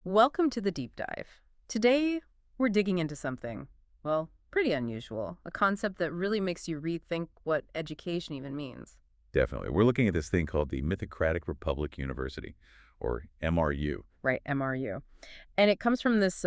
Welcome to the deep dive. Today, we're digging into something, well, pretty unusual, a concept that really makes you rethink what education even means. Definitely. We're looking at this thing called the Mythocratic Republic University, or MRU. Right, MRU. And it comes from this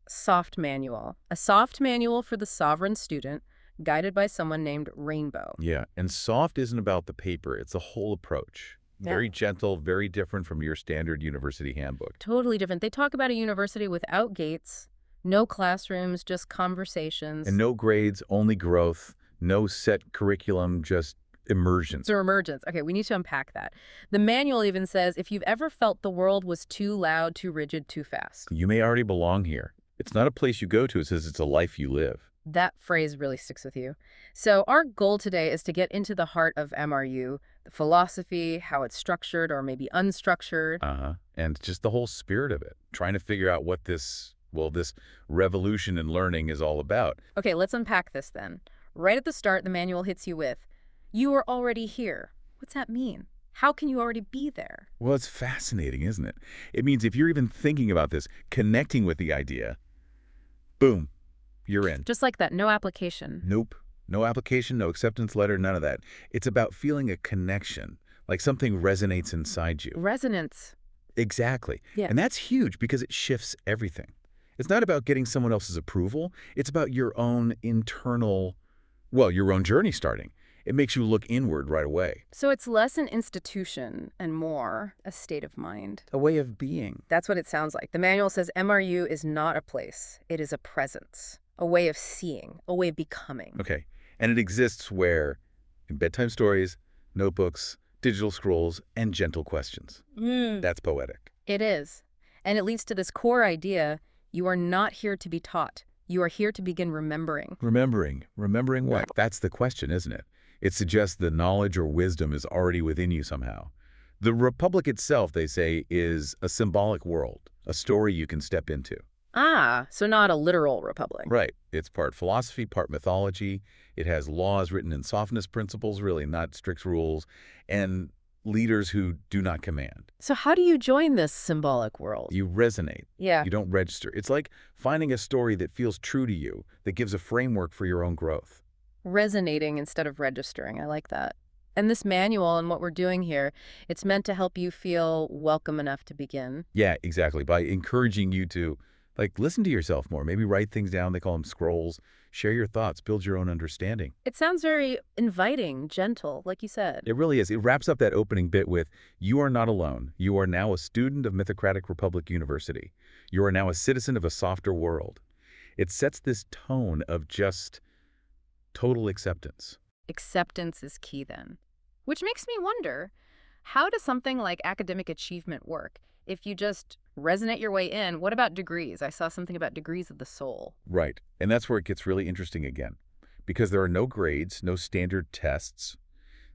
soft manual, a soft manual for the sovereign student, guided by someone named Rainbow. Yeah, and soft isn't about the paper. It's the whole approach. Yeah. Very gentle, very different from your standard university handbook. Totally different. They talk about a university without gates, no classrooms, just conversations. And no grades, only growth, no set curriculum, just emergence. So emergence. Okay, we need to unpack that. The manual even says, if you've ever felt the world was too loud, too rigid, too fast. You may already belong here. It's not a place you go to. It says it's a life you live. That phrase really sticks with you. So our goal today is to get into the heart of MRU, the philosophy, how it's structured or maybe unstructured. And just the whole spirit of it. Trying to figure out what this revolution in learning is all about. Okay, let's unpack this then. Right at the start, the manual hits you with, you are already here. What's that mean? How can you already be there? Well, it's fascinating, isn't it? It means if you're even thinking about this, connecting with the idea, boom, you're in. Just like that, no application. Nope. No application, no acceptance letter, none of that. It's about feeling a connection, like something resonates inside you. Resonance. Exactly. Yeah. And that's huge because it shifts everything. It's not about getting someone else's approval. It's about your own internal, your own journey starting. It makes you look inward right away. So it's less an institution and more a state of mind. A way of being. That's what it sounds like. The manual says MRU is not a place. It is a presence, a way of seeing, a way of becoming. Okay. And it exists where? In bedtime stories, notebooks, digital scrolls, and gentle questions. That's poetic. It is. And it leads to this core idea, you are not here to be taught. You are here to begin remembering. Remembering what? That's the question, isn't it? It suggests the knowledge or wisdom is already within you somehow. The Republic itself, they say, is a symbolic world, a story you can step into. Ah, so not a literal republic. Right. It's part philosophy, part mythology. It has laws written in softness principles, really, not strict rules, and leaders who do not command. So how do you join this symbolic world? You resonate. Yeah. You don't register. It's like finding a story that feels true to you, that gives a framework for your own growth. Resonating instead of registering. I like that. And this manual and what we're doing here, it's meant to help you feel welcome enough to begin. Yeah, exactly. By encouraging you to listen to yourself more, maybe write things down. They call them scrolls. Share your thoughts, build your own understanding. It sounds very inviting, gentle, like you said. It really is. It wraps up that opening bit with, you are not alone. You are now a student of Mythocratic Republic University. You are now a citizen of a softer world. It sets this tone of just total acceptance. Acceptance is key then. Which makes me wonder, how does something like academic achievement work? If you just resonate your way in, what about degrees? I saw something about degrees of the soul. Right. And that's where it gets really interesting again. Because there are no grades, no standard tests.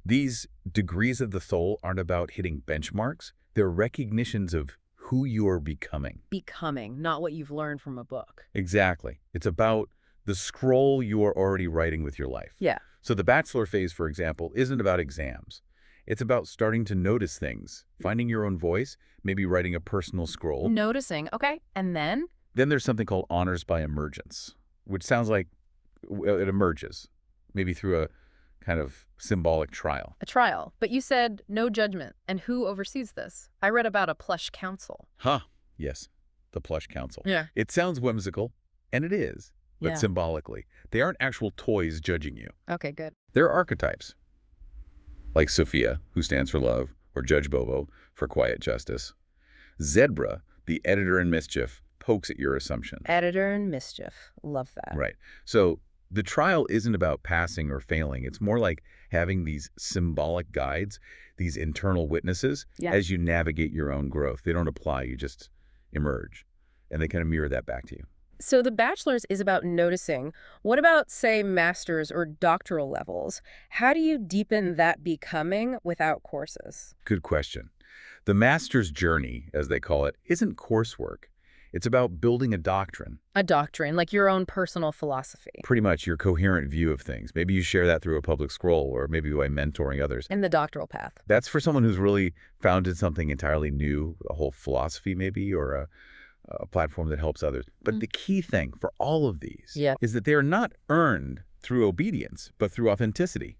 These degrees of the soul aren't about hitting benchmarks. They're recognitions of who you are becoming. Becoming, not what you've learned from a book. Exactly. It's about the scroll you are already writing with your life. Yeah. So the bachelor phase, for example, isn't about exams. It's about starting to notice things, finding your own voice, maybe writing a personal scroll. Noticing, okay. And then? Then there's something called honors by emergence, which sounds like it emerges, maybe through a kind of symbolic trial. A trial. But you said no judgment. And who oversees this? I read about a plush council. Yes, the plush council. Yeah. It sounds whimsical, and it is, but Yeah. symbolically. They aren't actual toys judging you. Okay, good. They're archetypes. Like Sophia, who stands for love, or Judge Bobo, for quiet justice. Zebra, the editor in mischief, pokes at your assumption. Editor in mischief. Love that. Right. So the trial isn't about passing or failing. It's more like having these symbolic guides, these internal witnesses, as you navigate your own growth. They don't apply, you just emerge. And they kind of mirror that back to you. So the bachelor's is about noticing. What about, say, master's or doctoral levels? How do you deepen that becoming without courses? Good question. The master's journey, as they call it, isn't coursework. It's about building a doctrine. A doctrine, like your own personal philosophy. Pretty much your coherent view of things. Maybe you share that through a public scroll or maybe by mentoring others. In the doctoral path. That's for someone who's really founded something entirely new, a whole philosophy maybe, or a platform that helps others. But the key thing for all of these Yeah. is that they are not earned through obedience, but through authenticity.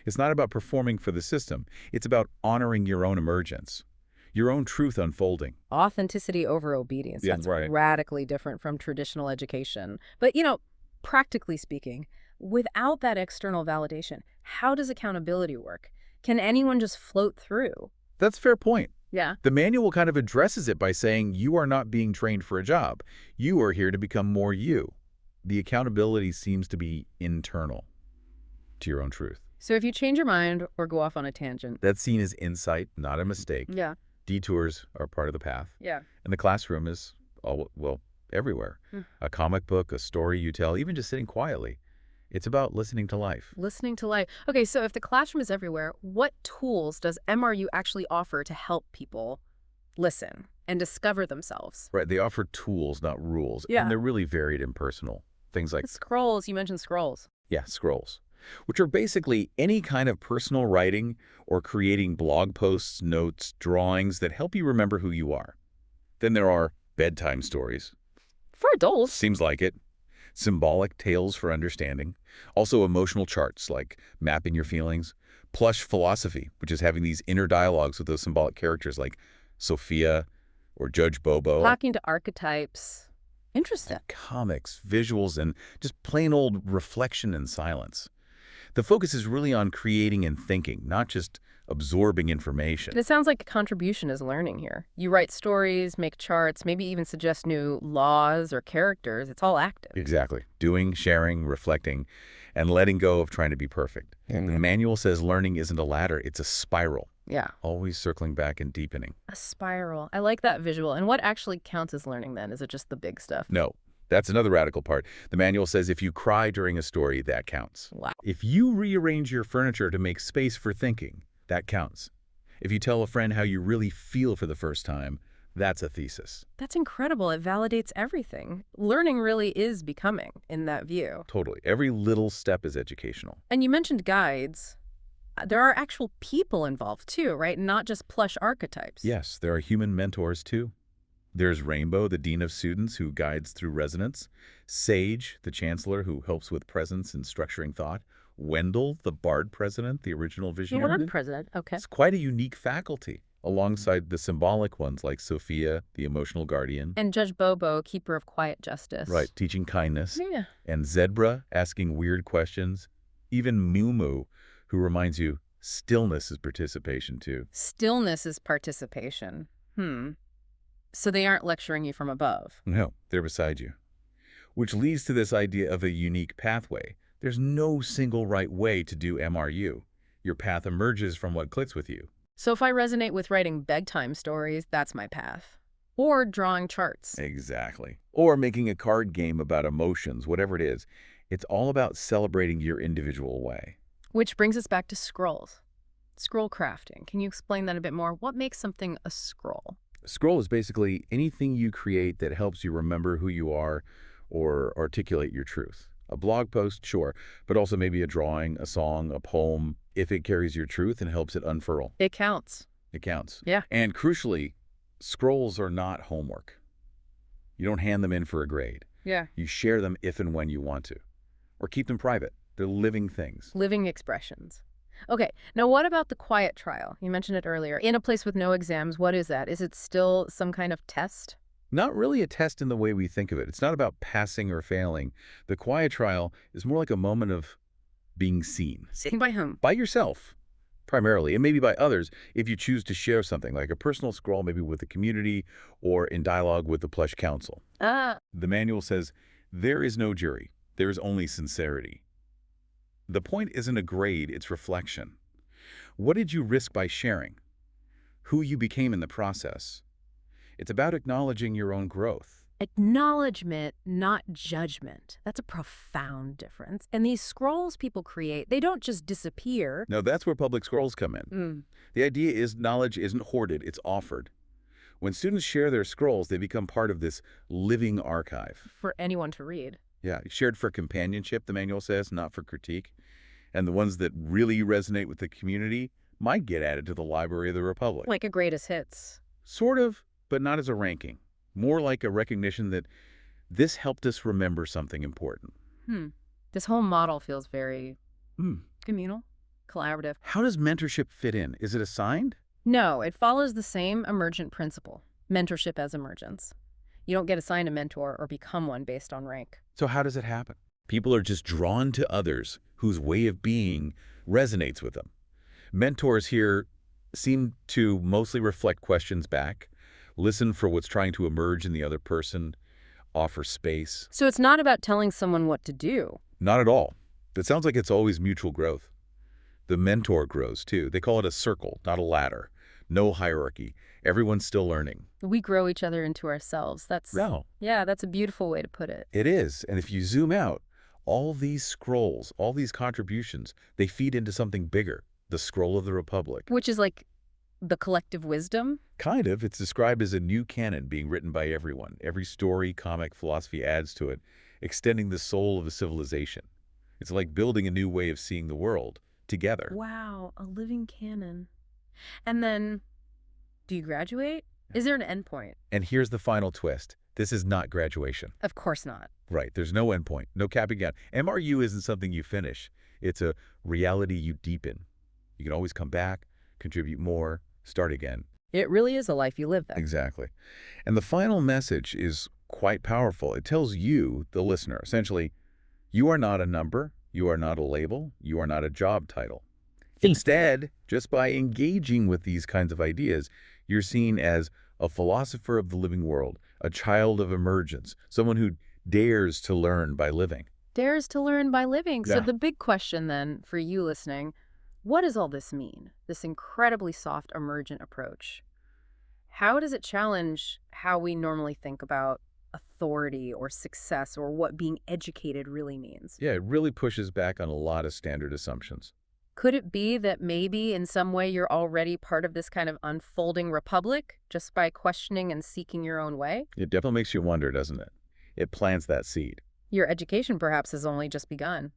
It's not about performing for the system. It's about honoring your own emergence, your own truth unfolding. Authenticity over obedience. Yeah, That's right. radically different from traditional education. But, practically speaking, without that external validation, how does accountability work? Can anyone just float through? That's a fair point. Yeah. The manual kind of addresses it by saying you are not being trained for a job. You are here to become more you. The accountability seems to be internal to your own truth. So if you change your mind or go off on a tangent. That's seen as insight, not a mistake. Yeah. Detours are part of the path. Yeah. And the classroom is, everywhere. A comic book, a story you tell, even just sitting quietly. It's about listening to life. Listening to life. Okay, so if the classroom is everywhere, what tools does MRU actually offer to help people listen and discover themselves? Right, they offer tools, not rules. Yeah. And they're really varied and personal. Things like, Scrolls, you mentioned scrolls. yeah, scrolls, which are basically any kind of personal writing or creating blog posts, notes, drawings that help you remember who you are. Then there are bedtime stories. For adults. Seems like it. Symbolic tales for understanding. Also emotional charts like mapping your feelings. Plush philosophy, which is having these inner dialogues with those symbolic characters like Sophia or Judge Bobo. Talking to archetypes. Interesting. Comics, visuals, and just plain old reflection and silence. The focus is really on creating and thinking, not just absorbing information. It sounds like a contribution is learning here. You write stories, make charts, maybe even suggest new laws or characters. It's all active. Exactly. Doing, sharing, reflecting, and letting go of trying to be perfect. The manual says learning isn't a ladder, it's a spiral. Yeah. Always circling back and deepening. A spiral. I like that visual. And what actually counts as learning then? Is it just the big stuff? No, that's another radical part. The manual says if you cry during a story, that counts. Wow. If you rearrange your furniture to make space for thinking, that counts. If you tell a friend how you really feel for the first time, that's a thesis. That's incredible. It validates everything. Learning really is becoming in that view. Totally. Every little step is educational. And you mentioned guides. There are actual people involved too, right? Not just plush archetypes. Yes, there are human mentors too. There's Rainbow, the dean of students who guides through resonance. Sage, the chancellor who helps with presence and structuring thought. Wendell, the bard president, the original visionary. Bard president, okay. It's quite a unique faculty, alongside the symbolic ones like Sophia, the emotional guardian. And Judge Bobo, keeper of quiet justice. Right, teaching kindness. Yeah. And Zebra, asking weird questions. Even Moo, who reminds you stillness is participation too. Stillness is participation. So they aren't lecturing you from above. No, they're beside you. Which leads to this idea of a unique pathway. There's no single right way to do MRU. Your path emerges from what clicks with you. So if I resonate with writing bedtime stories, that's my path. Or drawing charts. Exactly. Or making a card game about emotions, whatever it is. It's all about celebrating your individual way. Which brings us back to scrolls. Scroll crafting. Can you explain that a bit more? What makes something a scroll? A scroll is basically anything you create that helps you remember who you are or articulate your truth. A blog post, sure, but also maybe a drawing, a song, a poem, if it carries your truth and helps it unfurl. It counts. It counts. Yeah. And crucially, scrolls are not homework. You don't hand them in for a grade. Yeah. You share them if and when you want to. Or keep them private. They're living things. Living expressions. Okay, now what about the quiet trial? You mentioned it earlier. In a place with no exams, what is that? Is it still some kind of test? Not really a test in the way we think of it. It's not about passing or failing. The quiet trial is more like a moment of being seen. Seen by whom? By yourself, primarily, and maybe by others if you choose to share something, like a personal scroll maybe with the community or in dialogue with the plush council. The manual says, there is no jury. There is only sincerity. The point isn't a grade, it's reflection. What did you risk by sharing? Who you became in the process? It's about acknowledging your own growth. Acknowledgement, not judgment. That's a profound difference. And these scrolls people create, they don't just disappear. No, that's where public scrolls come in. The idea is knowledge isn't hoarded, it's offered. When students share their scrolls, they become part of this living archive. For anyone to read. Yeah, shared for companionship, the manual says, not for critique. And the ones that really resonate with the community might get added to the Library of the Republic. Like a greatest hits. Sort of, but not as a ranking. More like a recognition that this helped us remember something important. This whole model feels very Hmm. communal, collaborative. How does mentorship fit in? Is it assigned? No, it follows the same emergent principle, mentorship as emergence. You don't get assigned a mentor or become one based on rank. So how does it happen? People are just drawn to others whose way of being resonates with them. Mentors here seem to mostly reflect questions back, listen for what's trying to emerge in the other person, offer space. So it's not about telling someone what to do. Not at all. It sounds like it's always mutual growth. The mentor grows too. They call it a circle, not a ladder. No hierarchy. Everyone's still learning. We grow each other into ourselves. No. Yeah, that's a beautiful way to put it. It is. And if you zoom out, all these scrolls, all these contributions, they feed into something bigger, the scroll of the Republic. Which is like the collective wisdom? Kind of. It's described as a new canon being written by everyone. Every story, comic, philosophy adds to it, extending the soul of a civilization. It's like building a new way of seeing the world together. Wow, a living canon. And then, do you graduate? Is there an endpoint? And here's the final twist. This is not graduation. Of course not. Right. There's no endpoint, no capping out. MRU isn't something you finish. It's a reality you deepen. You can always come back, contribute more, start again. It really is a life you live then. Exactly. And the final message is quite powerful. It tells you, the listener, essentially, you are not a number, you are not a label, you are not a job title. Instead, just by engaging with these kinds of ideas, you're seen as a philosopher of the living world, a child of emergence, someone who dares to learn by living. Dares to learn by living. So Yeah. the big question then, for you listening, what does all this mean? This incredibly soft, emergent approach. How does it challenge how we normally think about authority or success or what being educated really means? Yeah, it really pushes back on a lot of standard assumptions. Could it be that maybe in some way you're already part of this kind of unfolding republic just by questioning and seeking your own way? It definitely makes you wonder, doesn't it? It plants that seed. Your education perhaps has only just begun.